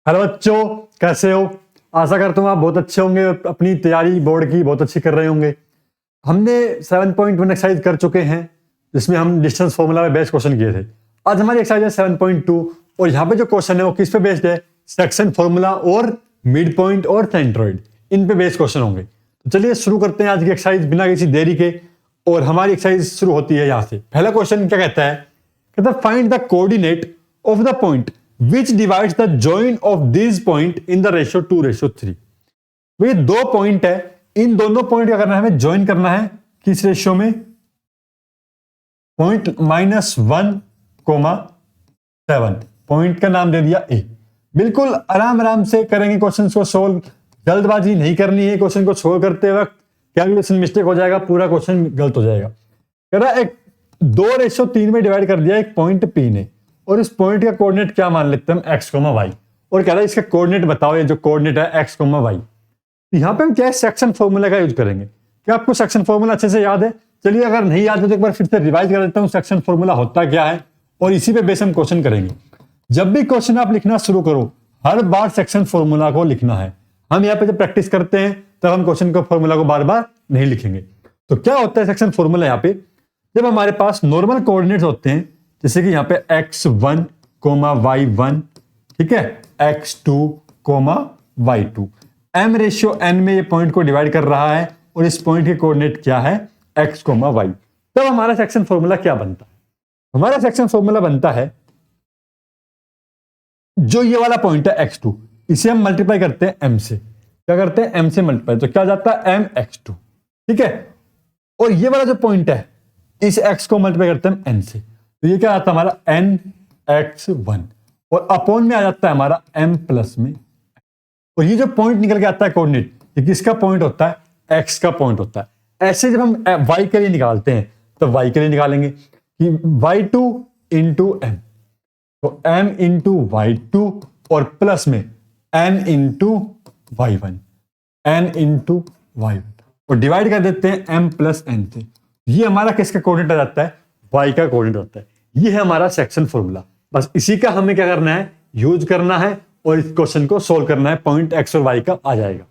Hello बच्चों, कैसे हो? आशा करता हूँ आप बहुत अच्छे होंगे और अपनी तैयारी बोर्ड की बहुत अच्छी कर रहे होंगे। हमने 7.1 एक्सरसाइज कर चुके हैं जिसमें हम डिस्टेंस फॉर्मूला में बेस्ड क्वेश्चन किए थे। आज हमारी एक्सरसाइज है 7.2 और यहाँ पे जो क्वेश्चन है वो किस पे बेस्ड है? सेक्शन फॉर्मूला और मिड पॉइंट और सेंट्रोइड, इन पे बेस्ड क्वेश्चन होंगे। तो चलिए शुरू करते हैं आज की एक्सरसाइज बिना किसी देरी के। और हमारी एक्सरसाइज शुरू होती है यहाँ से। पहला क्वेश्चन क्या कहता है? कहता है find the coordinate of the point which divides the join of these point in the ratio 2:3। ये दो पॉइंट है, इन दोनों पॉइंट क्या करना है? हमें ज्वाइन करना है किस रेशियो में? पॉइंट -1,7। पॉइंट का नाम दे दिया ए। बिल्कुल आराम आराम से करेंगे क्वेश्चन को सोल्व, जल्दबाजी नहीं करनी है। क्वेश्चन को सोल्व करते वक्त कैलकुलेशन मिस्टेक हो जाएगा, पूरा क्वेश्चन गलत हो जाएगा। कह रहा है एक 2:3 में डिवाइड कर दिया एक पॉइंट पी ने, और इस पॉइंट का कोऑर्डिनेट क्या मान लेते हैं हम? x, y। और कह रहा है इसका कोऑर्डिनेट बताओ, ये जो कोऑर्डिनेट है x, y। यहां पे हम क्या है? सेक्शन फॉर्मूला का यूज करेंगे। क्या आपको सेक्शन फॉर्मूला अच्छे से याद है? चलिए अगर नहीं याद है तो एक बार फिर से रिवाइज कर देता हूं सेक्शन फॉर्मूला होता क्या है, और इसी पे बेस हम क्वेश्चन करेंगे। जब भी क्वेश्चन आप लिखना शुरू करो, हर बार सेक्शन फॉर्मूला को लिखना है। हम यहाँ पे जब प्रैक्टिस करते हैं तब हम क्वेश्चन को फॉर्मूला को बार बार नहीं लिखेंगे। तो क्या होता है सेक्शन फॉर्मूला? यहाँ पे जब हमारे पास नॉर्मल कोऑर्डिनेट्स होते हैं, जैसे कि यहाँ पे x1, y1, ठीक है, x2, y2, m/n में ये पॉइंट को डिवाइड कर रहा है और इस पॉइंट के कोऑर्डिनेट क्या है? x, y। तब हमारा सेक्शन फॉर्मूला क्या बनता है? हमारा सेक्शन फॉर्मूला बनता है जो ये वाला पॉइंट है x2, इसे हम मल्टीप्लाई करते हैं m से। क्या करते हैं? m से मल्टीप्लाई, तो क्या जाता है? mx2, ठीक है। और ये वाला जो पॉइंट है, इस x को मल्टीप्लाई करते हैं n से, तो ये क्या आता है हमारा? nx1, और अपॉन में आ जाता है हमारा m प्लस में। और ये जो पॉइंट निकल के आता है कोऑर्डिनेट, ये किसका पॉइंट होता है? x का पॉइंट होता है। ऐसे जब हम y के लिए निकालते हैं तो y के लिए निकालेंगे कि y2 इंटू m, तो m इंटू y2 और प्लस में n into y1, n into y1, और डिवाइड कर देते हैं m प्लस n से। ये हमारा किसका कोऑर्डिनेट आ जाता है? y का कोऑर्डिनेट होता है। ये है हमारा सेक्शन फॉर्मूला। बस इसी का हमें क्या करना है? यूज करना है और इस क्वेश्चन को सोल्व करना है। पॉइंट x और y का आ जाएगा,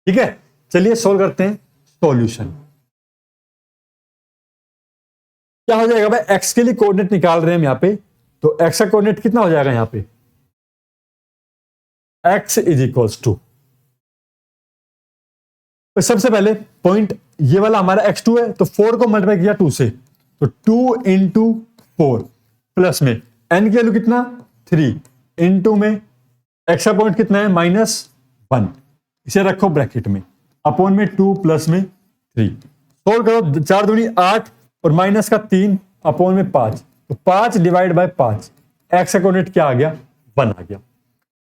ठीक है। चलिए सोल्व करते हैं। सॉल्यूशन क्या हो जाएगा भाई? x के लिए कोऑर्डिनेट निकाल रहे हैं हम यहाँ पे, तो x का कोऑर्डिनेट कितना हो जाएगा यहाँ पे? x इज इक्वल्स टू, सबसे पहले पॉइंट ये वाला हमारा x2 है, तो 4 को मल्टीप्लाई किया 2 से, तो 2 इंटू 4 प्लस में n की वैल्यू कितना? 3 इंटू में x का पॉइंट कितना है? -1, इसे रखो ब्रैकेट में, अपॉन में 2 प्लस में 3। सोल्व करो, 4 दूनी 8 और माइनस का 3 अपॉन में 5, तो 5 डिवाइड बाय 5, x का कोऑर्डिनेट क्या आ गया? 1 आ गया।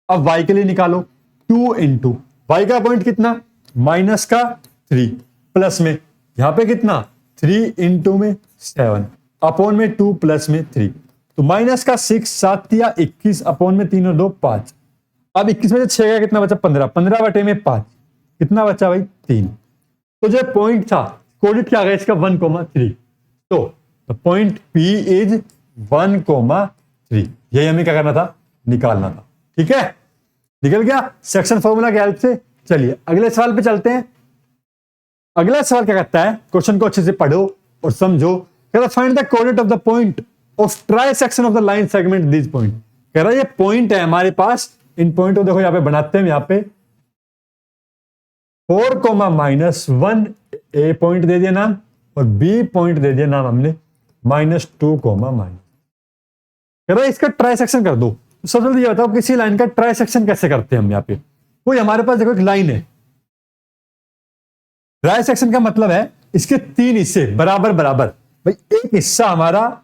अब y के लिए निकालो, 2 इंटू y का पॉइंट कितना? माइनस का 3 प्लस में यहां पे कितना? 3 इंटू में 7 अपॉन में 2 प्लस में 3, तो माइनस का 6, 7 या 21 अपॉन में 3 और 2 5। अब 21 में से 6 का कितना बचा? 15, 15 बटे में 5, कितना बचा भाई? 3। तो जो पॉइंट था कोऑर्डिनेट क्या आ गया इसका? 1,3। तो पॉइंट P इज 1,3। यही हमें क्या करना था? निकालना था, ठीक है। निकल गया सेक्शन फॉर्मूला की हेल्प से। चलिए अगले सवाल पे चलते हैं। अगला सवाल क्या कहता है? क्वेश्चन को अच्छे से पढ़ो और समझो। कह रहा find the coordinate of the point of try section of the line segment this point. कह रहा है ये पॉइंट है हमारे पास, इन पॉइंट को देखो यहां पे बनाते हैं। यहां पे 4, -1 ए पॉइंट दे दिया नाम, और बी पॉइंट दे दिया नाम हमने -2, कह रहा है इसका ट्राई सेक्शन कर दो। सबसे जल्दी ये बताओ किसी लाइन का ट्राई सेक्शन कैसे करते हैं हम? यहाँ पे कोई हमारे पास देखो एक लाइन है, ट्राई सेक्शन का मतलब है इसके 3 हिस्से बराबर बराबर। भाई एक हिस्सा हमारा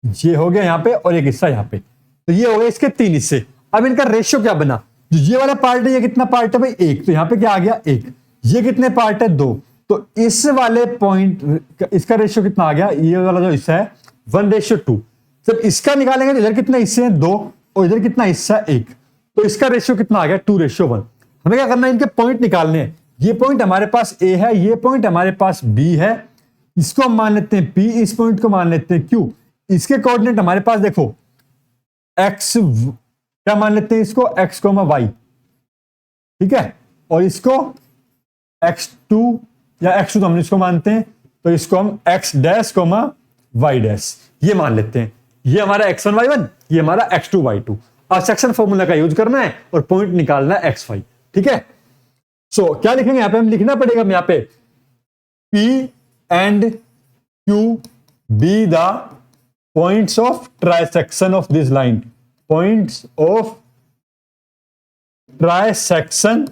ये हो गया यहाँ पे और एक हिस्सा यहाँ पे, तो ये हो गया इसके 3 हिस्से। अब इनका रेशियो क्या बना? जो ये वाला पार्ट है, ये कितना पार्ट है भाई? 1, तो यहाँ पे क्या आ गया? 1। ये कितने पार्ट है? 2, तो इस वाले पॉइंट इसका रेशियो कितना आ गया? ये वाला जो हिस्सा है 1:2। जब इसका निकालेंगे तो इधर कितने हिस्से हैं? 2, और इधर कितना हिस्सा? 1, तो इसका रेशियो कितना आ गया? 2:1। हमें क्या करना है? इनके पॉइंट निकालने हैं। ये पॉइंट हमारे पास A है, ये पॉइंट हमारे पास B है, इसको हम मान लेते हैं P, इस पॉइंट को मान लेते हैं Q। इसके कोऑर्डिनेट हमारे पास देखो x क्या मान लेते हैं इसको x, y, ठीक है, और इसको x2 या x2 तो हम इसको मानते हैं, तो इसको हम x डैश, y डैश ये मान लेते हैं। ये हमारा x1 y1, ये हमारा x2 y2। अब सेक्शन फॉर्मूला का यूज करना है और पॉइंट निकालना है x5, ठीक है। सो क्या लिखेंगे यहां पे, हम लिखना पड़ेगा यहां पे P and Q be the points of trisection of this line, points of trisection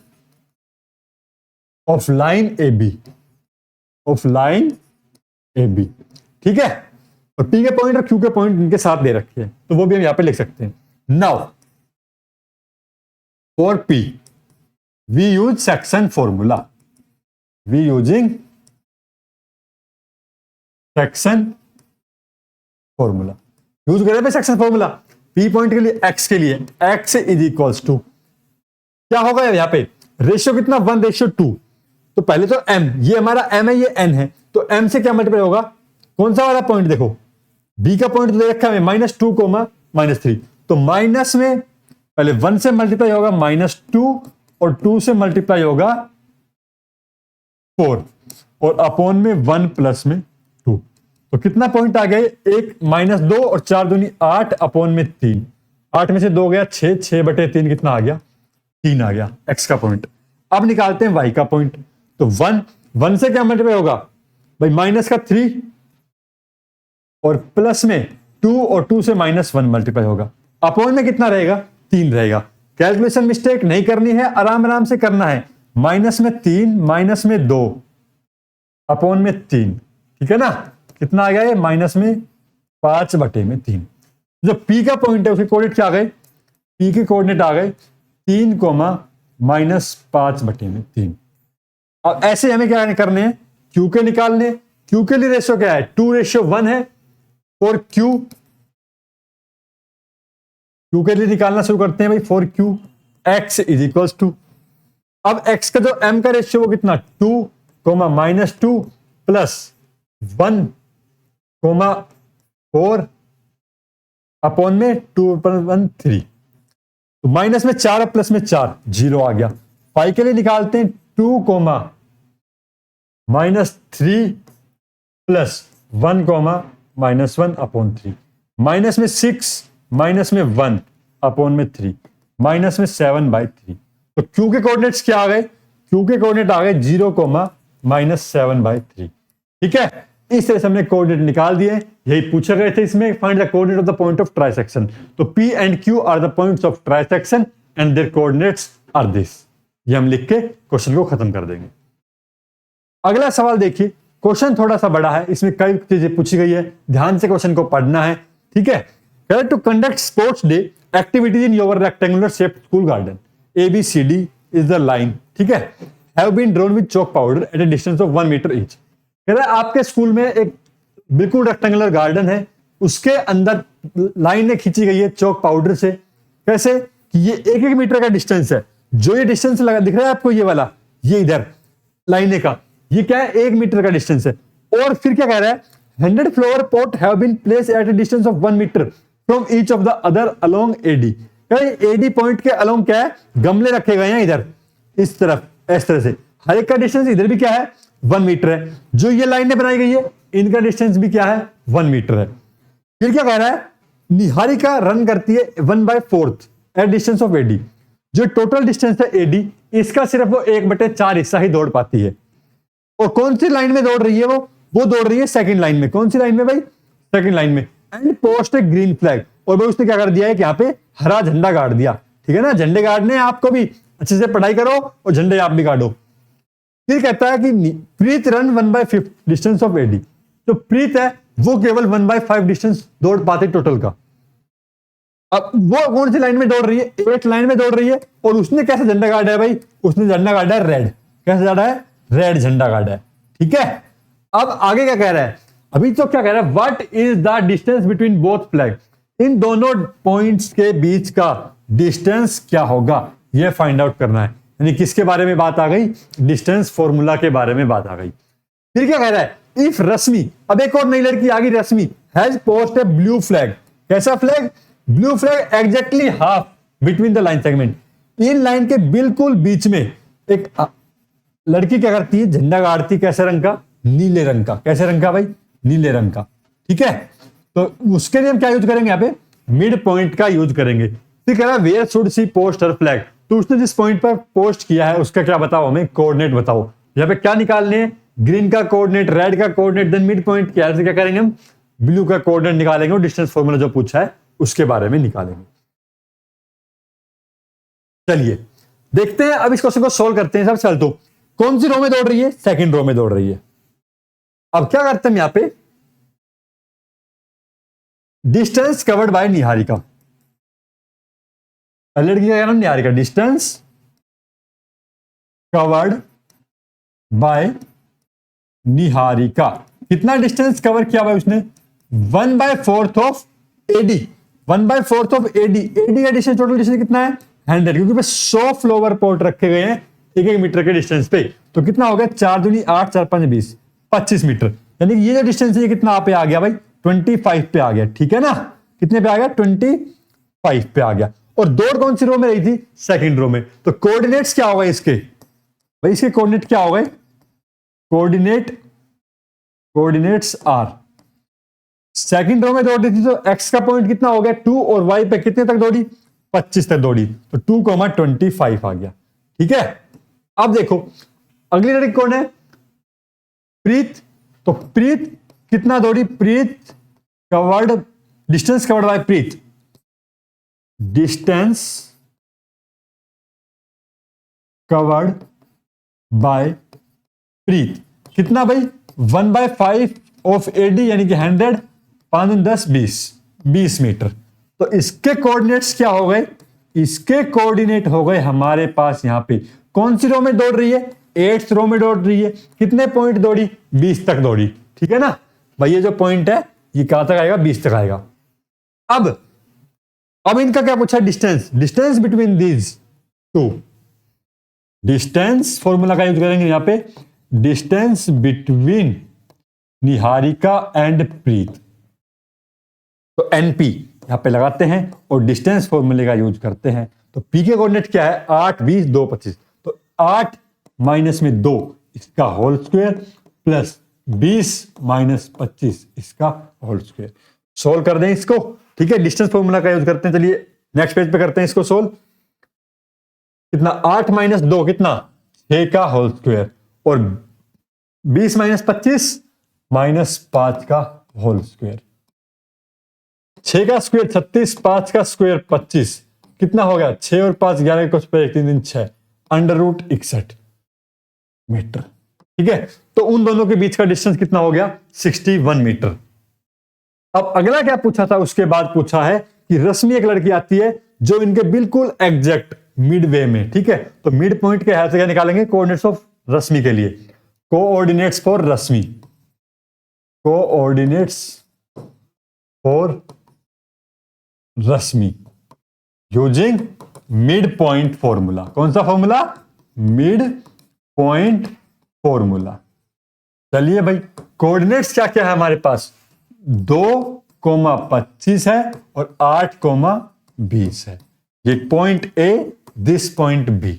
of line AB, of line AB, ठीक है। और P के पॉइंट और Q के पॉइंट इनके साथ दे रखे हैं, तो वो भी हम यहां पे लिख सकते हैं। Now for P we use section formula, we using section formula use करें सेक्शन फॉर्मूला। P पॉइंट के लिए x के लिए x इज इक्वल्स टू क्या होगा यहां पे रेशियो कितना 1:2। तो पहले तो m, ये हमारा m है, ये n है, तो m से क्या मल्टीप्लाई होगा, कौन सा वाला पॉइंट देखो B का पॉइंट दे रखा है -2, -3, तो माइनस में पहले 1 से मल्टीप्लाई होगा -2 और 2 से मल्टीप्लाई होगा 4 और अपॉन में 1 प्लस में 2। तो कितना पॉइंट आ गए, 1 -2 और 4 दूनी 8 अपॉन में 3, 8 में से 2 गया 6, 6/3 कितना आ गया, 3 आ गया x का पॉइंट। अब निकालते हैं y का पॉइंट, तो 1 से क्या मल्टीप्लाई होगा भाई, माइनस का 3 और प्लस में 2 और 2 से -1 मल्टीप्लाई होगा, अपॉन में कितना रहेगा, 3 रहेगा। कैलकुलेशन मिस्टेक नहीं करनी है, आराम आराम से करना है। माइनस में 3 माइनस में 2 अपॉन में 3, ठीक है ना, कितना आ गया ये, माइनस में 5/3। जो P का पॉइंट है उसके कोऑर्डिनेट क्या आ गए, P के कोऑर्डिनेट आ गए 3, -5/3। अब ऐसे हमें क्या करने हैं, Q के निकालने। Q के लिए रेशियो क्या है, 2:1 है। फॉर Q के लिए निकालना शुरू करते हैं भाई, for Q x is equals to, अब x का जो m का रेशियो वो कितना 2, -2 प्लस 1, 4 अपॉन में 2/3, तो माइनस में 4 और प्लस में 4 0 आ गया। फाई के लिए निकालते हैं 2, -3 प्लस 1, -1 अपॉन 3, माइनस में 6 माइनस में 1 अपॉन में 3, माइनस में 7/3। तो Q के कोऑर्डिनेट्स क्या आ गए, Q के कोऑर्डिनेट आ गए 0, -7/3, ठीक है। इस तरह से हमने कोऑर्डिनेट निकाल दिए, यही पूछे गए थे इसमें, find the coordinate of the point of trisection. तो P and Q are the points of trisection and their coordinates are this. ये हम लिख के क्वेश्चन को खत्म कर देंगे। अगला सवाल देखिए, क्वेश्चन थोड़ा सा बड़ा है, इसमें कई चीजें पूछी गई है, ध्यान से क्वेश्चन को पढ़ना है, ठीक है। To conduct sports day activities in your rectangular shaped school garden, ABCD is the line, ठीक है, have been drawn with chalk powder at a distance of 1 metre each. कह रहा है आपके स्कूल में एक बिल्कुल रेक्टेंगुलर गार्डन है, उसके अंदर लाइनें खींची गई है चॉक पाउडर से। कैसे कि ये 1-1 मीटर का डिस्टेंस है, जो ये डिस्टेंस लगा दिख रहा है आपको, ये वाला, ये इधर लाइनें का, ये क्या है 1 मीटर का डिस्टेंस है। और फिर क्या कह रहा है, 100 flower pot have been placed at a distance of 1 metre from each of the other along AD। AD point के अलोंग क्या है, गमले रखे गए हैं इधर इस तरफ, इस तरह से, हर एक का डिस्टेंस इधर भी क्या है 1 मीटर है। जो ये लाइनें बनाई गई है इनका डिस्टेंस भी क्या है 1 मीटर है। फिर क्या कह रहा है, निहारिका रन करती है 1/4 एट डिस्टेंस ऑफ AD। जो टोटल डिस्टेंस है AD, इसका सिर्फ वो 1/4 हिस्सा ही दौड़ पाती है। और कौन सी लाइन में दौड़ रही है वो दौड़ रही है सेकंड लाइन में। कौन सी लाइन में भाई, सेकंड लाइन में। And post A green flag, और भाई उसने क्या कर दिया है कि यहाँ पे हरा झंडा गाड़ दिया, ठीक है ना। झंडे गाड़ने आपको भी, अच्छे से पढ़ाई करो और झंडे आप भी गाड़ो। फिर कहता है कि प्रीत रन 1/5 डिस्टेंस ऑफ AD। जो प्रीत है वो केवल 1/5 डिस्टेंस दौड़ पाते टोटल का। अब वो कौन सी लाइन में दौड़ रही है, 8 लाइन में दौड़ रही है। और उसने कैसे झंडा गाड़ा है भाई, उसने झंडा गाड़ा है रेड। कैसे गाड़ा है, रेड झंडा गाड़ा है, ठीक है। अब आगे क्या कह रहा है, अभी तो क्या कह रहा है, what is the distance between both flag. इन दोनों पॉइंट्स के बीच का डिस्टेंस क्या होगा, यह फाइंड आउट करना है। यानी किसके बारे में बात आ गई, डिस्टेंस फॉर्मूला के बारे में बात आ गई। फिर क्या कह रहा है, इफ रश्मि, अब एक और नई लड़की आ गई Rashmi, has post a blue flag. कैसा flag, blue flag exactly half between the line segment, इन लाइन के बिल्कुल बीच में एक लड़की क्या करती है, झंडा गाड़ती, कैसे रंग का, नीले रंग का। कैसे रंग का भाई, नीले रंग का। ठीक है, तो उसके लिए हम क्या यूज करेंगे, यहाँ पे मिड पॉइंट का यूज करेंगे। ठीक है ना, where should she post her flag, तो उसने जिस पॉइंट पर पोस्ट किया है उसका क्या बताओ, हमें कोऑर्डिनेट बताओ। यहाँ पे क्या निकालने हैं, ग्रीन का कोऑर्डिनेट, रेड का कोऑर्डिनेट, देन मिड पॉइंट क्या है, क्या करेंगे हम, ब्लू का कोऑर्डिनेट निकालेंगे और डिस्टेंस फॉर्मूला जो पूछा है उसके बारे में निकालेंगे। चलिए देखते हैं, अब इस क्वेश्चन को सोल्व करते हैं। सबसे पहले तो कौन सी रो में दौड़ रही है, सेकंड रो में दौड़ रही है। अब क्या करते हैं, यहां पे डिस्टेंस कवर्ड बाय निहारिका, लड़की का नाम Niharika, distance covered by Niharika, कितना डिस्टेंस कवर किया भाई उसने, 1/4 of AD, 1/4 of AD. AD का डिस्टेंस, टोटल डिस्टेंस कितना है 100, क्योंकि 100 फ्लोवर पॉट रखे गए हैं 1-1 मीटर के डिस्टेंस पे, तो कितना हो गया 4 दूनी 8, 4 5 20, 25 मीटर। यानी कि ये जो डिस्टेंस है ये कितना पे आ गया भाई, 25 पे आ गया। ठीक है ना, कितने पे आ गया, 25 पे आ गया। और दौड़ कौन सी रो में रही थी, सेकंड रो में। तो कोऑर्डिनेट्स क्या होगा इसके भाई, इसके कोऑर्डिनेट क्या हो गए, कोऑर्डिनेट्स आर, सेकंड रो में दौड़ रही थी तो एक्स का पॉइंट कितना हो गया 2, और वाई पे कितने तक दौड़ी, 25 तक दौड़ी, तो 2,25 आ गया। ठीक है, अब देखो अगली लड़की कौन है, प्रीत। तो प्रीत कितना दौड़ी, Preet covered, distance covered by Preet, distance covered by Preet कितना भाई, 1/5 ऑफ एडी, यानी कि 100, 5 10 20 मीटर। तो इसके कोऑर्डिनेट्स क्या हो गए, इसके कोऑर्डिनेट हो गए हमारे पास यहां पे, कौन सी रो में दौड़ रही है, 8th रो में दौड़ रही है, कितने पॉइंट दौड़ी, 20 तक दौड़ी। ठीक है ना भाई, ये जो पॉइंट है ये कहां तक आएगा, 20 तक आएगा। अब इनका क्या पूछा, distance, distance between these two, distance formula का यूज करेंगे यहां पे, डिस्टेंस बिटवीन निहारिका एंड प्रीत। तो एनपी यहां पे लगाते हैं और डिस्टेंस फॉर्मूले का यूज करते हैं। तो पी के कोऑर्डिनेट क्या है, 8 20 2 25, तो 8 माइनस में 2 इसका होल स्क्वायर प्लस 20 माइनस 25 इसका होल स्क्वायर। सोल्व कर दें इसको। ठीक है, डिस्टेंस फॉर्मूला का यूज करते हैं। चलिए नेक्स्ट पेज पे करते हैं इसको सोल्व। कितना, 8 माइनस 2 कितना, 6 का होल स्क्वायर, और 20 माइनस 25 माइनस 5 का होल स्क्वायर। 6 का स्क्वायर 36, 5 का स्क्वायर 25, कितना हो गया, 6 और 5 11 कुछ पे 1 3 दिन 6, √61 मीटर। ठीक है, तो उन दोनों के बीच का डिस्टेंस कितना हो गया, 61 मीटर। अब अगला क्या पूछा था, उसके बाद पूछा है कि रश्मि एक लड़की आती है जो इनके बिल्कुल एग्जैक्ट मिड वे में। ठीक है, तो मिड पॉइंट के हिसाब से क्या निकालेंगे, कोऑर्डिनेट्स ऑफ रश्मि के लिए, coordinates for Rashmi, coordinates for Rashmi using mid point formula. कौन सा फॉर्मूला, मिड पॉइंट फॉर्मूला। चलिए भाई, कोऑर्डिनेट्स क्या क्या है हमारे पास, 2,25 है और 8,20 है। ये point A, this point B.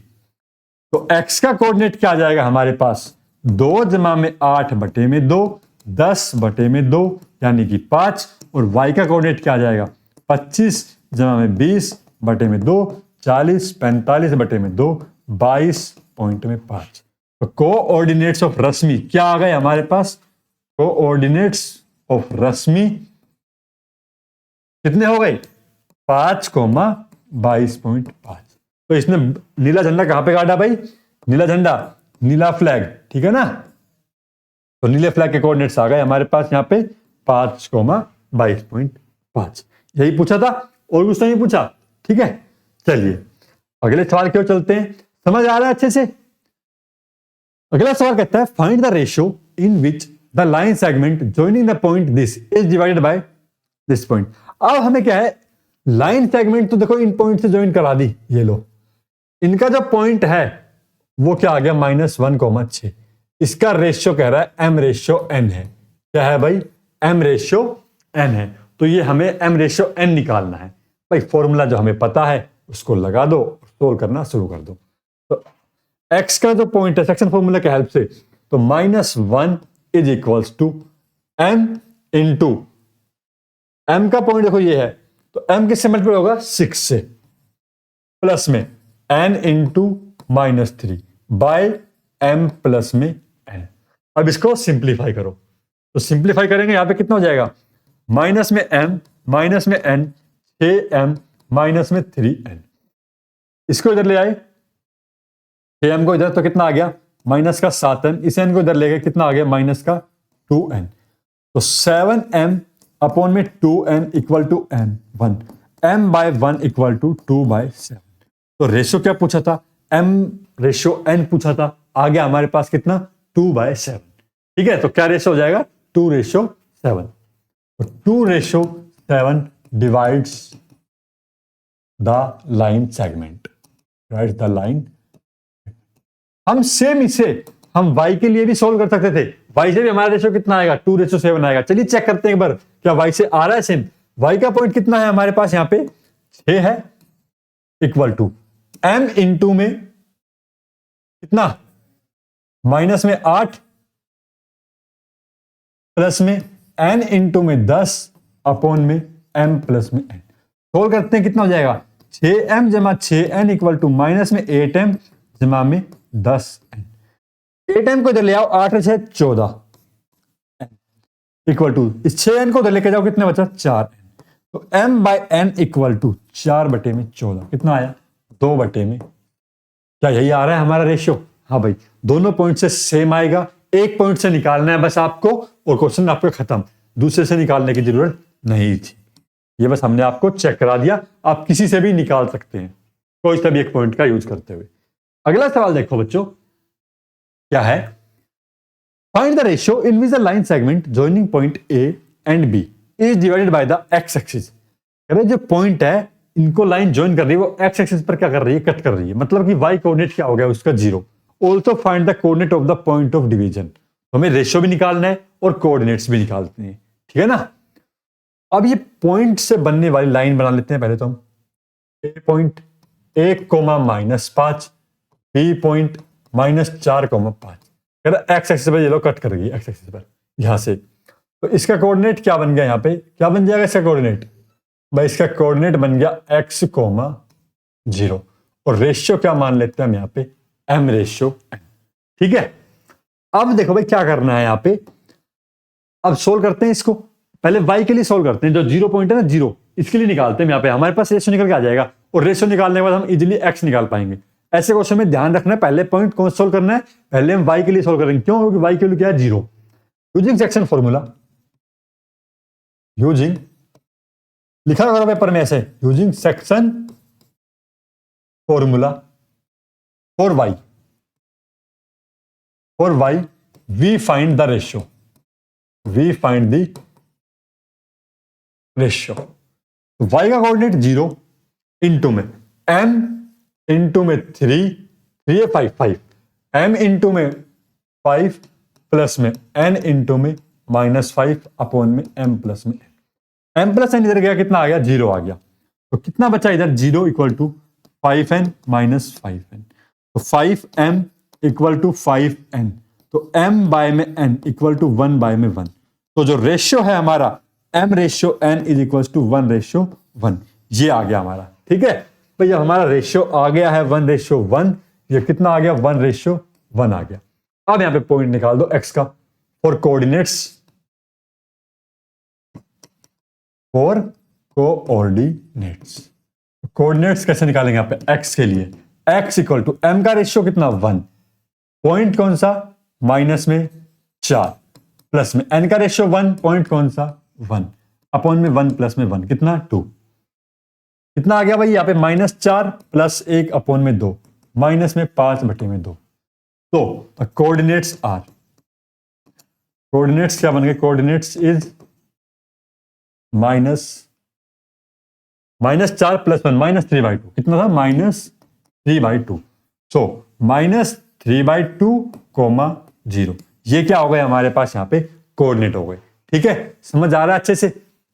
तो x का कोऑर्डिनेट क्या आ जाएगा हमारे पास, 2 जमा में 8 बटे में 2, 10 बटे में 2 यानी कि 5, और y का कोऑर्डिनेट क्या आ जाएगा, 25 जमा में 20 बटे में 2, 40, 45 बटे में 2, 22 पॉइंट में 5। तो कोऑर्डिनेट्स ऑफ रश्मि क्या आ गए हमारे पास, कोऑर्डिनेट्स ऑफ रश्मि कितने हो गए, 5,22.5। तो इसने नीला झंडा कहां पे काटा भाई, नीला झंडा, नीला फ्लैग। ठीक है ना, तो नीले फ्लैग के कोऑर्डिनेट्स आ गए हमारे पास यहां पे 5,22.5। यही पूछा था और कुछ नहीं पूछा। ठीक है, चलिए अगले सवाल की ओर चलते हैं। समझ आ रहा है अच्छे से। अगला सवाल कहता है, find the ratio in which the line segment joining the point this is divided by this point. अब हमें क्या है, लाइन सेगमेंट तो देखो इन पॉइंट से ज्वाइन करा दी, ये लो, इनका जो पॉइंट है वो क्या आ गया, -1,6। इसका रेशियो कह रहा है m/n है। क्या है भाई, m/n है। तो ये हमें m/n निकालना है भाई। फॉर्मूला जो हमें पता है उसको लगा दो, सोल्व करना शुरू कर दो। तो x का जो पॉइंट है सेक्शन फॉर्मूला के हेल्प से, तो -1 is equals to m into m का पॉइंट देखो ये है, तो m किससे मल्टीप्लाई होगा 6 से, प्लस में n into -3 by m plus में n। अब इसको सिंप्लीफाई करो, तो सिंप्लीफाई करेंगे यहां पे कितना हो जाएगा, माइनस में m माइनस में n 6m माइनस में 3n। इसको इधर ले आए, 6m को इधर, तो कितना आ गया माइनस का 7n, इस n को इधर ले गए, कितना आ गया माइनस का 2n। तो 7m अपॉन में 2n equal to m1, m by 1 equal to 2/7। तो रेशियो क्या पूछा था, m रेशियो n पूछा था, आ गया हमारे पास कितना 2/7। ठीक है, तो क्या रेशियो हो जाएगा 2:7। तो 2:7 divides the line segment, right the line. हम सेम इसे हम y के लिए भी सोल्व कर सकते थे, y से भी हमारा रेशियो कितना आएगा 2:7 आएगा। चलिए चेक करते हैं एक बार, क्या y से आ रहा है सेम। y का पॉइंट कितना है हमारे पास, यहां पे 6 है, इक्वल टू m इंटू में कितना माइनस में 8 प्लस में n इंटू में 10 अपॉन में m प्लस में n। सोल्व करते हैं कितना हो जाएगा 6m जमा 6n इक्वल टू माइनस में 8m जमा में 10n। 8m को इधर ले आओ, 8 से 14 इक्वल टू इस 6n को इधर लेके जाओ, कितने बचा 4n। तो m by n equal to 4/14 कितना आया 2/में। क्या यही आ रहा है हमारा रेशियो? हाँ भाई, दोनों पॉइंट से सेम आएगा, एक पॉइंट से निकालना है बस आपको और क्वेश्चन आपका खत्म, दूसरे से निकालने की जरूरत नहीं थी। ये बस हमने आपको चेक करा दिया, आप किसी से भी निकाल सकते हैं कोई सा भी एक पॉइंट का यूज करते हुए। अगला सवाल देखो बच्चों, क्या है, find the ratio in which the line segment joining point A and B is divided by the X axis. जो पॉइंट है इनको लाइन ज्वाइन कर रही है वो एक्स एक्सिस पर क्या कर रही है, कट कर रही है, मतलब कि वाई कोऑर्डिनेट क्या हो गया उसका 0। Also find the coordinate of the point of division. तो हमें रेशियो भी निकालना है और कोऑर्डिनेट्स भी निकालते हैं, ठीक है ना। अब ये पॉइंट से बनने वाली लाइन बना लेते हैं पहले तो हम। A point 1,-5, B point -4,5। X axis पर ये लोग कट कर रही है, एक्स एक्सिस पर यहां से। तो इसका कोऑर्डिनेट क्या बन गया, यहां पे क्या बन जाएगा इसका कोऑर्डिनेट, भाई इसका कोऑर्डिनेट बन गया x,0 और रेशियो क्या मान लेते हैं हम यहाँ पे m रेशियो n। ठीक है, अब देखो भाई क्या करना है यहाँ पे, अब सोल्व करते हैं इसको। पहले y के लिए सोल्व करते हैं, जो 0 पॉइंट है ना 0, इसके लिए निकालते हैं। यहाँ पे हमारे पास रेशियो निकल के आ जाएगा और रेशियो निकालने के बाद हम इजिली x निकाल पाएंगे। ऐसे क्वेश्चन में ध्यान रखना है, पहले पॉइंट कौन सोल्व करना है, पहले हम y के लिए सोल्व करेंगे। क्यों? क्योंकि y के लिए क्या है 0। यूजिंग सेक्शन फॉर्मूला, यूजिंग लिखा करो पेपर में ऐसे, using section formula for y we find the ratio, we find the ratio. y का कोऑर्डिनेट 0 इंटू में m इंटू में 3 5 m इंटू में 5 प्लस में n इंटू में -5 अपॉन में m प्लस में m प्लस n इधर गया, कितना आ गया 0 आ गया। तो कितना बचा इधर 0 equal to 5n minus 5n। तो 5m इक्वल टू 5n, तो m बाय में n इक्वल टू 1 बाय में 1। तो जो रेशियो है हमारा m ratio n is equal to 1:1, ये आ गया हमारा। ठीक है भाई, जब हमारा रेशियो आ गया है 1:1, ये कितना आ गया 1:1 आ गया। अब यहां पे पॉइंट निकाल दो x का for coordinates, for coordinates. Coordinates कैसे निकालेंगे यहाँ पे x के लिए, x इक्वल टू m का रेशियो कितना 1, पॉइंट कौन सा -4 प्लस में n का रेशियो 1, पॉइंट कौन सा 1 अपॉन में 1 प्लस में 1 कितना 2। कितना आ गया भाई यहाँ पे -4 प्लस 1 अपॉन में 2 माइनस में 5/2। तो कोऑर्डिनेट्स आर, कोऑर्डिनेट्स क्या बन गए, कोऑर्डिनेट्स इज -4 प्लस 1 -3/2 कितना था -3/2। सो -3/2, 0। ये क्या हो गया हमारे पास यहाँ पे कोऑर्डिनेट हो गए। ठीक है, समझ आ रहा है अच्छे से।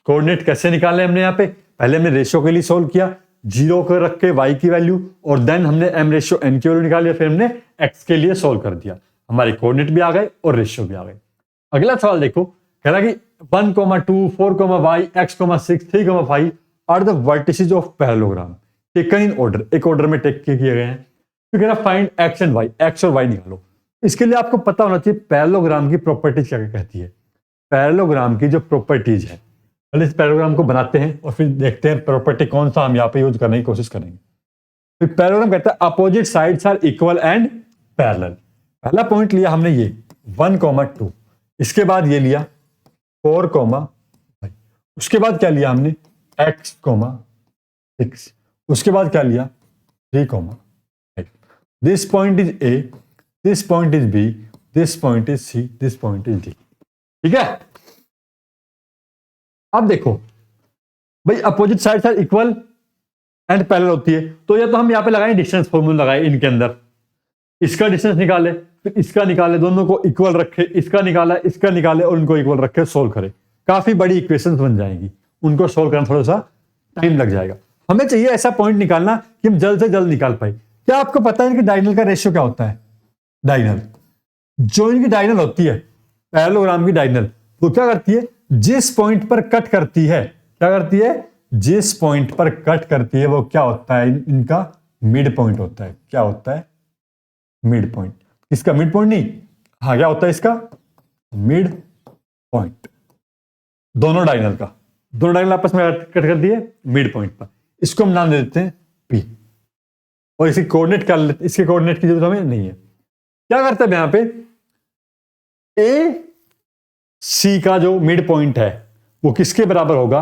कोऑर्डिनेट कैसे निकाले हमने यहाँ पे, पहले हमने रेशियो के लिए सोल्व किया, 0 को रख के y की वैल्यू, और देन हमने m रेशियो n की वैल्यू निकाली, फिर हमने x के लिए सोल्व कर दिया। हमारे कोऑर्डिनेट भी आ गए और रेशियो भी आ गए। अगला सवाल देखो, कह रहा कि 1, 2, 4, y, x, 6, 3, 5 are the vertices of parallelogram taken in order, एक ऑर्डर में टेक किए गए हैं। तो कह रहा find x and y, x और y निकालो। इसके लिए आपको पता होना चाहिए पैरेललोग्राम की प्रॉपर्टीज क्या कहती है। पैरेललोग्राम की जो प्रॉपर्टीज है, पहले इस पैरेललोग्राम को बनाते हैं और फिर देखते हैं प्रॉपर्टी कौन सा हम यहाँ पे यूज करने की कोशिश करेंगे। फिर पैरेललोग्राम कहता है opposite sides are equal and parallel. पहला पॉइंट लिया हमने ये 1, 2, इसके बाद ये लिया 4, y, उसके बाद क्या लिया हमने x, 6, उसके बाद क्या लिया 3, 5। This point is A, this point is B, this point is C, this point is D। ठीक है, अब देखो भाई opposite sides are equal and parallel होती है, तो या तो हम यहां पे लगाएं डिस्टेंस फॉर्मूला लगाए इनके अंदर, इसका डिस्टेंस निकाले फिर इसका निकाले, दोनों को इक्वल रखे, इसका निकाला इसका निकाले और उनको इक्वल रखे सोल्व करे। काफी बड़ी इक्वेशंस बन जाएंगी, उनको सोल्व करना थोड़ा सा टाइम लग जाएगा। हमें चाहिए ऐसा पॉइंट निकालना कि हम जल्द से जल्द निकाल पाए। क्या आपको पता है इनके डायगोनल का रेशियो क्या होता है? डायगोनल, जो इनकी डायगोनल होती है पैरेललोग्राम की डायगोनल, वो क्या करती है जिस पॉइंट पर कट करती है, क्या करती है जिस पॉइंट पर कट करती है वो क्या होता है इनका मिड पॉइंट होता है। क्या होता है? Mid point. इसका मिड पॉइंट नहीं, हाँ क्या होता है इसका मिड पॉइंट। दोनों डायगोनल का, दोनों डायगोनल आपस में कट कर दिए मिड पॉइंट पर, इसको हम नाम दे देते हैं P। और इसकी कोऑर्डिनेट क्या, इसके कोऑर्डिनेट की जरूरत हमें नहीं है। क्या करते हैं यहां पे A C का जो मिड पॉइंट है वो किसके बराबर होगा?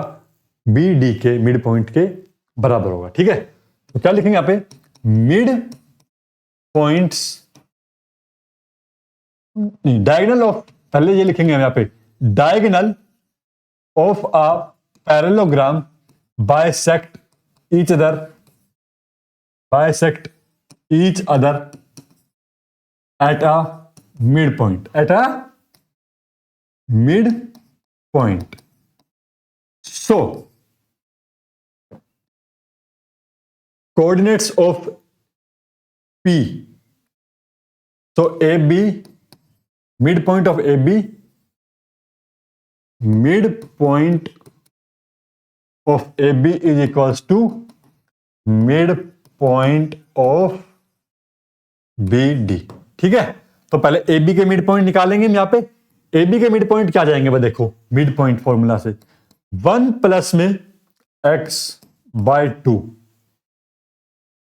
B D के मिड पॉइंट के बराबर होगा। ठीक है, तो क्या लिखेंगे यहां पे मिड पॉइंट्स, डायगोनल ऑफ, पहले ये लिखेंगे हम यहां पे diagonal of a parallelogram bisect each other, bisect each other at a mid point, at a mid point. So coordinates of P, so AB, mid point of AB, mid point of AB is equals to mid point of BD। ठीक है, तो पहले AB के mid point निकालेंगे हम यहां पे। AB के मिड पॉइंट क्या जाएंगे वो देखो, मिड पॉइंट फॉर्मूला से 1 प्लस में x/2,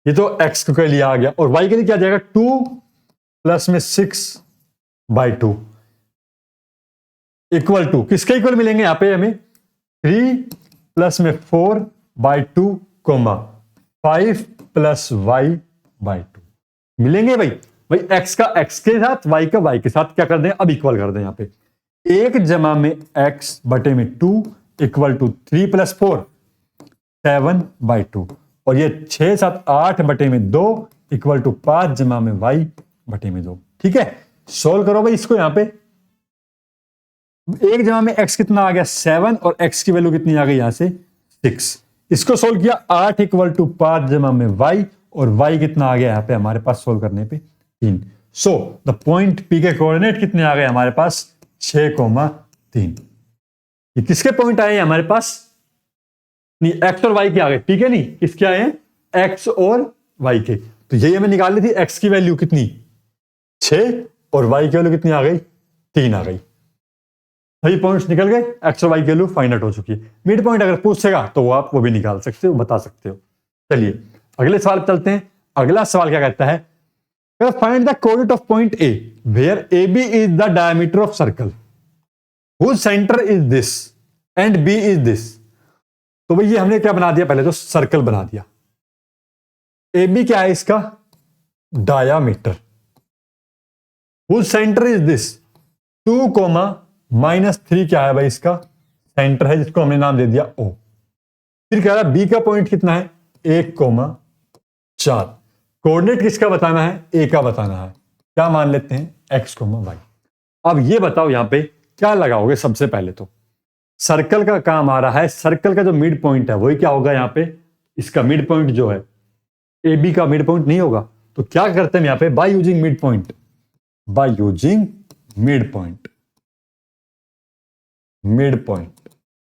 ये तो x के लिए आ गया, और y के लिए क्या जाएगा 2 प्लस में 6/2 इक्वल टू, किसके इक्वल मिलेंगे यहां पे हमें 3 प्लस में 4/2 5 प्लस y/2 मिलेंगे। भाई x का x के साथ, y का y के साथ क्या कर दें अब इक्वल कर दें। यहां पे 1 जमा में x बटे में 2 इक्वल टू 3 प्लस 4 7/2, और ये 6 7 8 बटे में 2 इक्वल टू 5 जमा में y बटे में 2। ठीक है, सोल्व करो भाई इसको। यहां पे 1 जमा में x कितना आ गया 7, और x की वैल्यू कितनी आ गई यहां से 6। इसको सोल्व किया 8 इक्वल टू 5 जमा में y, और y कितना आ गया यहां पे हमारे पास सोल्व करने पे 3। सो द पॉइंट P के कोऑर्डिनेट कितने आ गए हमारे पास 6,3। ये किसके पॉइंट आए हमारे पास? नहीं, x और y के आ गए, ठीक है, नहीं किसके आए हैं x और y के। तो यही हमें निकालनी थी, x की वैल्यू कितनी 6 और y की वैल्यू कितनी आ गई 3 आ गई। सही पॉइंट्स निकल गए, x और y की वैल्यू फाइंड आउट हो चुकी है। मिड पॉइंट अगर पूछेगा तो वो आप वो भी निकाल सकते हो, बता सकते हो। चलिए अगले सवाल चलते हैं। अगला सवाल क्या कहता है, find the coordinate of point A where AB is the diameter of circle whose centre is this and B is this. तो भाई ये हमने क्या बना दिया, पहले तो सर्कल बना दिया। AB क्या है इसका diameter, whose centre is this 2,-3 क्या है भाई इसका सेंटर है, जिसको हमने नाम दे दिया O। फिर कह रहा है B का पॉइंट कितना है 1,4। कोऑर्डिनेट किसका बताना है A का बताना है, क्या मान लेते हैं x, y। अब ये बताओ यहां पे क्या लगाओगे। सबसे पहले तो सर्कल का काम आ रहा है, सर्कल का जो मिड पॉइंट है वही क्या होगा यहाँ पे इसका मिड पॉइंट जो है ए बी का मिड पॉइंट नहीं होगा, तो क्या करते हैं यहाँ पे, by using mid point, by using mid point, mid point.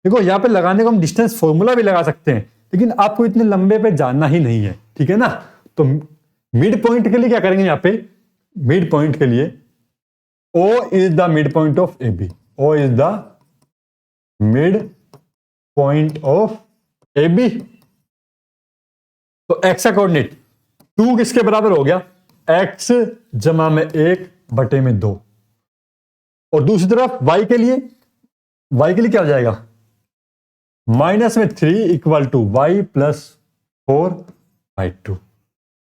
देखो यहाँ पे लगाने को हम डिस्टेंस फॉर्मूला भी लगा सकते हैं, लेकिन आपको इतने लंबे पे जाना ही नहीं है, ठीक है ना। तो मिड पॉइंट के लिए क्या करेंगे यहाँ पे, मिड पॉइंट के लिए O is the mid point of A B, O is the mid point of A B. तो x का कोऑर्डिनेट 2 किसके बराबर हो गया, x जमा में 1 बटे में 2, और दूसरी तरफ y के लिए क्या हो जाएगा, माइनस में 3 equal to Y plus 4/2।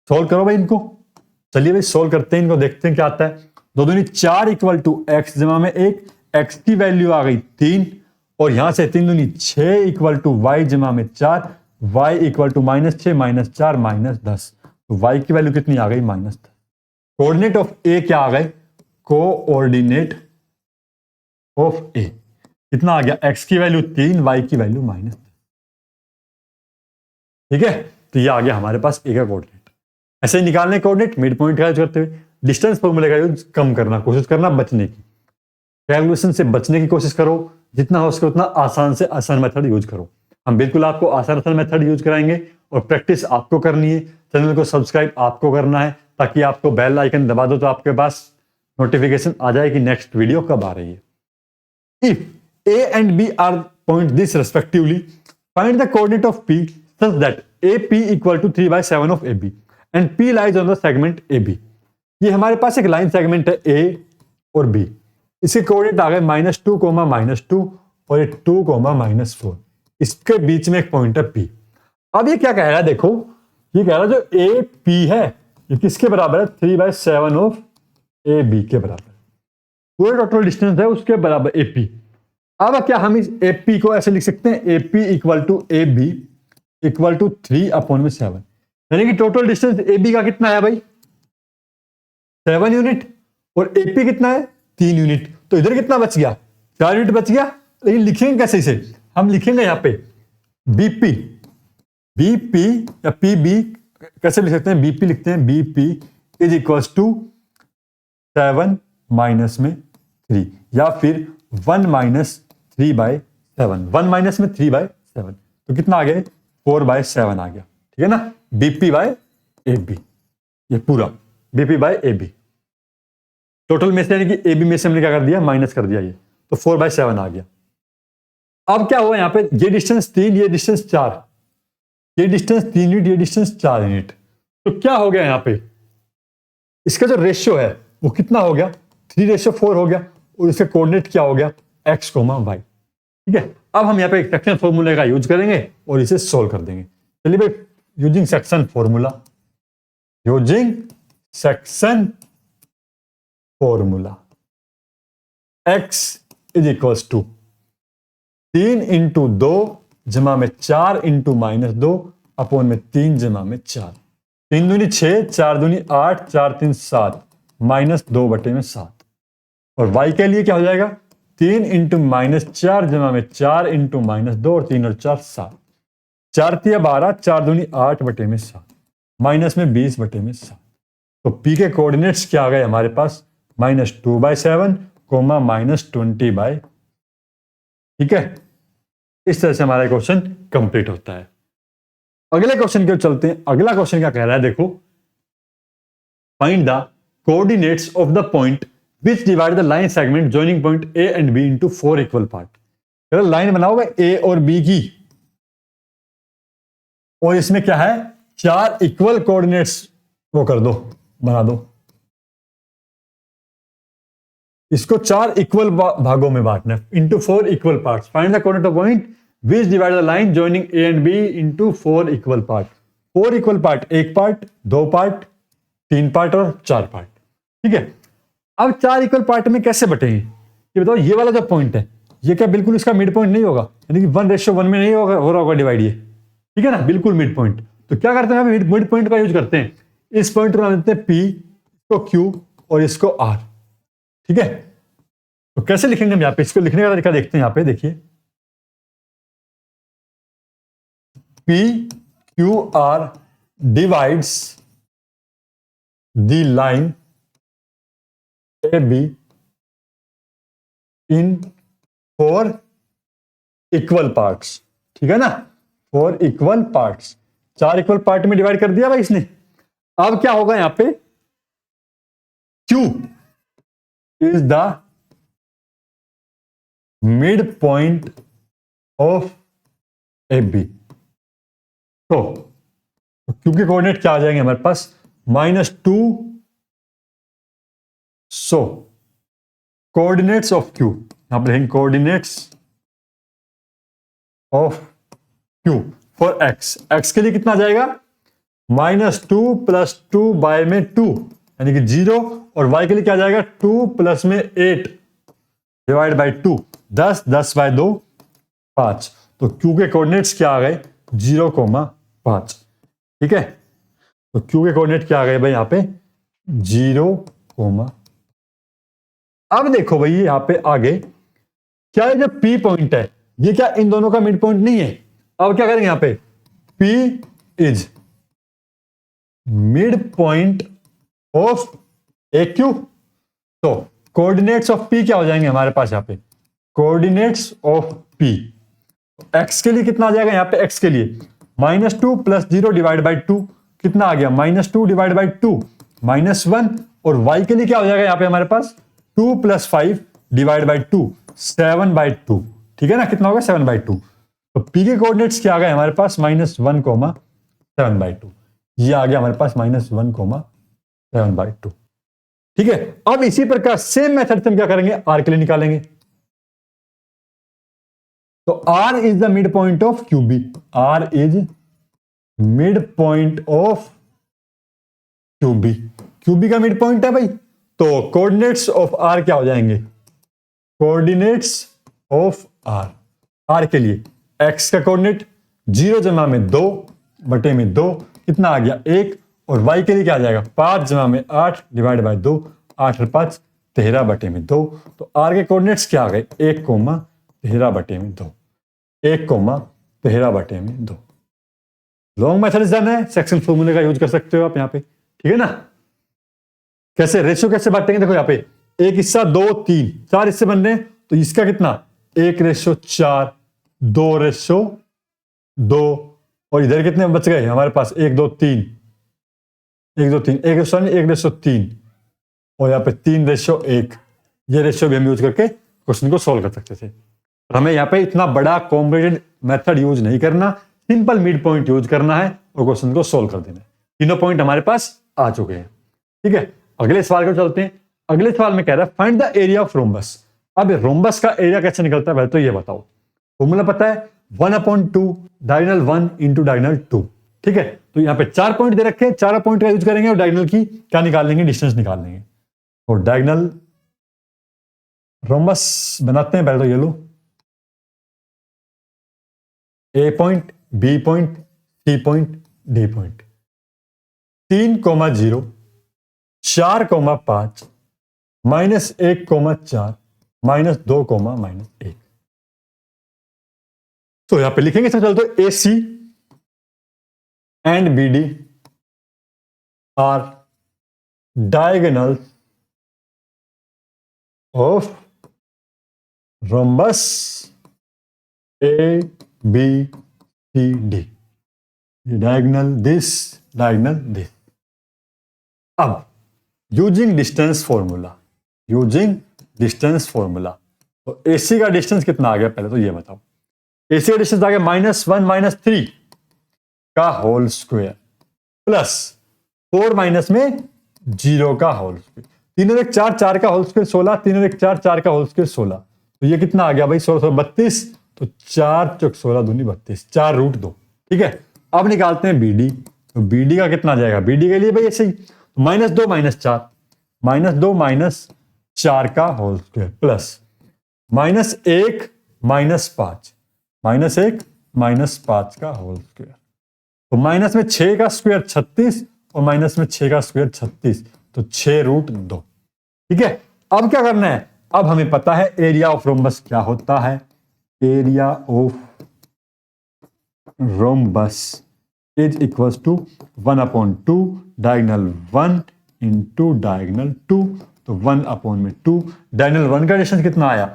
Solve करो भाई इनको, चलिए भाई सोल्व करते हैं इनको, देखते हैं क्या आता है। 2 दूनी 4 इक्वल टू एक्स जमा में 1, एक्स की वैल्यू आ गई 3, और यहां से 3 दूनी 6 इक्वल टू वाई जमा में 4, वाई इक्वल टू -6 -4 -10, तो वाई की वैल्यू कितनी आ गई, -10। कोऑर्डिनेट ऑफ ए क्या आ गए, कोऑर्डिनेट ऑफ ए कितना आ गया, एक्स की वैल्यू 3, वाई की वैल्यू -10। ठीक है, तो ये आ गया हमारे पास ए का कोऑर्डिनेट। ऐसे ही निकालने कोऑर्डिनेट मिड पॉइंट का यूज करते हुए डिस्टेंस फॉर्मूले का यूज कम करना, कोशिश करना बचने की, कैलकुलेशन से बचने की कोशिश करो, जितना हो सके उतना आसान से आसान मेथड यूज करो। हम बिल्कुल आपको आसान मेथड यूज कराएंगे, और प्रैक्टिस आपको करनी है। चैनल को सब्सक्राइब आपको करना है, ताकि आपको बेल आइकन दबा दो तो आपके पास नोटिफिकेशन आ जाए कि नेक्स्ट वीडियो कब आ रही है। If A and B are point this respectively, find the coordinate of P such that AP equal to 3/7 of AB and P lies on the segment AB। ये हमारे पास एक लाइन सेगमेंट है A और B, इसके coordinate आ गए -2, -2 और ये 2, -4, इसके बीच में एक पॉइंट है P। अब ये क्या कह रहा है, देखो ये कह रहा है जो AP है ये किसके बराबर है, 3/7 ऑफ AB के बराबर, पूरे टोटल डिस्टेंस है उसके बराबर AP। अब क्या हम इस AP को ऐसे लिख सकते हैं, AP equal to AB equal to 3/7, यानी कि टोटल डिस्टेंस AB का कितना है भाई, 7 यूनिट, और AP कितना है, 3 यूनिट। तो इधर कितना बच गया, 4 यूनिट बच गया। लेकिन लिखेंगे कैसे इसे, हम लिखेंगे यहां पे BP, BP या PB कैसे लिख सकते हैं, BP लिखते हैं, BP is equal to 7 minus में 3, या फिर 1 - 3/7, 1 माइनस में 3/7, तो कितना आ गया, 4/7 आ गया। ठीक है ना, BP/AB, ये पूरा BP/AB टोटल में से, यानी कि AB में से हमने क्या कर दिया, माइनस कर दिया, ये तो 4/7 आ गया। अब क्या हुआ, यहां पे ये डिस्टेंस 3, ये डिस्टेंस 4, ये डिस्टेंस 3 यूनिट, ये डिस्टेंस 4 यूनिट, तो क्या हो गया यहां पे, इसका जो रेशियो है वो कितना हो गया, 3:4 हो गया, और इसका कोऑर्डिनेट क्या हो गया, x, y। ठीक है, अब हम यहाँ पे एक सेक्शन फॉर्मूले का यूज करेंगे और इसे सोल्व कर देंगे। चलिए भाई, using section formula, using section formula, x is equal to 3 × 2 जमा में 4 × -2 अपॉन में 3 जमा में 4, 3 दूनी 6, 4 दूनी 8, 4 3 7 -2/7, और y के लिए क्या हो जाएगा, 3 × -4 जमा में 4 × -2 और 3 और 4 7, 4 3 12, 4 दूनी 8/7 माइनस में 20/7। तो P के कोऑर्डिनेट्स क्या आ गए हमारे पास, -2/7, -20/। ठीक है, इस तरह से हमारा क्वेश्चन कंप्लीट होता है। अगले क्वेश्चन की ओर चलते हैं। अगला क्वेश्चन क्या कह रहा है, देखो, find the coordinates of the point which divide the line segment joining point A and B into 4 equal part। अगर लाइन बनाओगे A और B की, और इसमें क्या है, 4 इक्वल कोऑर्डिनेट्स वो कर दो, बना दो, इसको 4 इक्वल भागों में बांटना है, into 4 equal parts. Find the coordinate of point which divide the line joining A and B into 4 equal part. 4 equal part, 1 part, 2 part, 3 part और 4 पार्ट। ठीक है, अब 4 इक्वल पार्ट में कैसे बटेंगे, ये बताओ। ये वाला जो पॉइंट है ये क्या बिल्कुल इसका मिड पॉइंट नहीं होगा, यानी कि 1:1 में नहीं होगा, हो रहा होगा डिवाइड, ये ठीक है ना, बिल्कुल मिड पॉइंट। तो क्या करते हैं, हम मिड पॉइंट का यूज करते हैं, इस पॉइंट को लेते हैं P, इसको Q और इसको R। ठीक है, तो कैसे लिखेंगे हम यहाँ पे, इसको लिखने का तरीका देखते हैं। यहाँ पे देखिए, P QR divides the line AB in 4 equal parts. ठीक है ना, 4 इक्वल पार्ट्स, 4 इक्वल पार्ट में डिवाइड कर दिया भाई इसने। अब क्या होगा यहां पे, Q is the mid point of AB। तो Q के कोऑर्डिनेट क्या आ जाएंगे हमारे पास, -2। सो कोऑर्डिनेट्स ऑफ Q, यहां पर coordinates of Q for x के लिए कितना आ जाएगा, -2 + 2 बाय में 2 यानी कि 0, और y के लिए क्या आ जाएगा, 2 प्लस में 8 डिवाइड बाय 2, 10, 10 बाय 2 5। तो Q के कोऑर्डिनेट्स क्या आ गए, 0,5। ठीक है, तो Q के कोऑर्डिनेट क्या आ गए भाई यहां पे, 0, अब देखो भाई यहां पे आगे क्या है, जब P पॉइंट है, ये क्या इन दोनों का मिड पॉइंट नहीं है। अब क्या करेंगे यहां पे, P is mid point of AQ। तो कोऑर्डिनेट्स ऑफ P क्या हो जाएंगे हमारे पास यहां पे, कोऑर्डिनेट्स ऑफ P x के लिए कितना आ जाएगा, यहां पे x के लिए -2 + 0 डिवाइड बाय 2 कितना आ गया, -2 डिवाइड बाय 2 -1, और y के लिए क्या हो जाएगा यहां पे हमारे पास, 2 + 5 डिवाइड बाय 2 7/2। ठीक है ना, कितना होगा, 7/2। तो P के कोऑर्डिनेट्स क्या आ गए हमारे पास, -1,7/2। ये आ गया हमारे पास -1,7/2। ठीक है, अब इसी प्रकार सेम मेथड से हम क्या करेंगे, R के लिए निकालेंगे। तो R is the mid point of QB, R is mid point of QB, QB का मिड पॉइंट है भाई। तो कोऑर्डिनेट्स ऑफ R क्या हो जाएंगे, कोऑर्डिनेट्स ऑफ R के लिए x का कोऑर्डिनेट 0 जमा में 2 बटे में 2 कितना आ गया 1, और y के लिए क्या आ जाएगा 5 जमा में 8 डिवाइड बाय 2, 8 और 5 13 बटे में 2। तो R के कोऑर्डिनेट्स क्या आ गए, 1,13 बटे में 2, 1,13 बटे में 2। लॉन्ग मेथड जाना है, सेक्शन फॉर्मूले का यूज कर सकते हो आप यहाँ पे। ठीक है ना, कैसे रेशियो कैसे बांटेंगे, देखो यहाँ पे एक हिस्सा 2 3 4 हिस्से बन रहे हैं, तो इसका कितना 1:4 2:2, और इधर कितने बच गए हमारे पास 1 2 3 1:3, और यहाँ पे 3:1। ये रेशियो भी हम यूज करके क्वेश्चन को सोल्व कर सकते थे। हमें यहाँ पे इतना बड़ा कॉम्प्लिकेटेड मेथड यूज नहीं करना, सिंपल मिड पॉइंट यूज करना है और क्वेश्चन को सोल्व कर देना है। तीनों पॉइंट हमारे पास आ चुके हैं। ठीक है, अगले सवाल को चलते हैं। अगले सवाल में कह रहा है find the area of rhombus. अब रोम्बस का एरिया कैसे निकलता है पहले तो ये बताओ। फॉर्मूला पता है 1/2 डायगोनल 1 इंटू डायगोनल 2। ठीक है, तो यहाँ पे 4 पॉइंट दे रखे हैं, 4 पॉइंट का यूज करेंगे और डायगोनल की क्या निकाल लेंगे, डिस्टेंस निकाल लेंगे। और डायगोनल रोम्बस बनाते हैं पहले तो ये लो, A point, B point, C point, D point, 3,0 4,5 -1,4 -2, -1। तो यहां पे लिखेंगे सबसे पहले तो AC and BD are diagonal of rhombus ABCD, diagonal this, diagonal this. अब यूजिंग डिस्टेंस फॉर्मूला, तो AC का डिस्टेंस कितना आ गया पहले तो ये बताओ। AC का डिस्टेंस आ गया -1 - 3 का होल स्क्वायर प्लस 4 माइनस में 0 का होल स्क्वायर, 3 और 1 4, 4 का होल स्क्वायर 16, 3 और 1 4, 4 का होल स्क्वायर 16। तो ये कितना आ गया भाई 16 32, तो 4 × 16 दूनी 32, 4√2। ठीक है, अब निकालते हैं BD। तो BD का कितना आ जाएगा, BD के लिए भाई ऐसे ही -2 - 4, -2 - 4 का होल स्क्वायर प्लस -1 - 5, -1 - 5 का होल स्क्वायर। तो माइनस में 6 का स्क्वायर 36 और माइनस में 6 का स्क्वायर 36, तो 6√2। ठीक है, अब क्या करना है, अब हमें पता है एरिया ऑफ रोम्बस क्या होता है। Area of rhombus is equals to 1/2 diagonal 1 into diagonal 2, तो 1/2 डायगोनल 1 का एडिशन कितना आया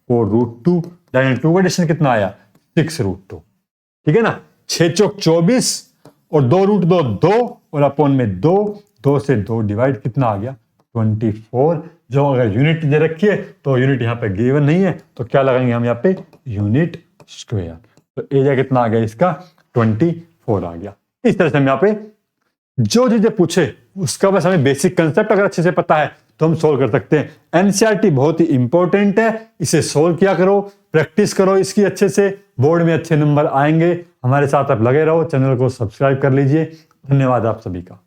4√2, डायगोनल 2 का एडिशन कितना आया 6√2। ठीक है ना, 6 चौक 24 और 2√2 2 और अपॉन में 2 से 2 डिवाइड कितना आ गया 24। जो अगर यूनिट दे रखी है तो यूनिट यहाँ पे गिवन नहीं है, तो क्या लगाएंगे हम यहाँ पे यूनिट स्क्वायर, तो एरिया कितना आ गया इसका 24 आ गया। इस तरह से हम यहाँ पे जो चीजें पूछे उसका बस हमें बेसिक कंसेप्ट अगर अच्छे से पता है तो हम सोल्व कर सकते हैं। एनसीईआरटी बहुत ही इंपॉर्टेंट है, इसे सोल्व किया करो, प्रैक्टिस करो इसकी अच्छे से, बोर्ड में अच्छे नंबर आएंगे। हमारे साथ आप लगे रहो, चैनल को सब्सक्राइब कर लीजिए। धन्यवाद आप सभी का।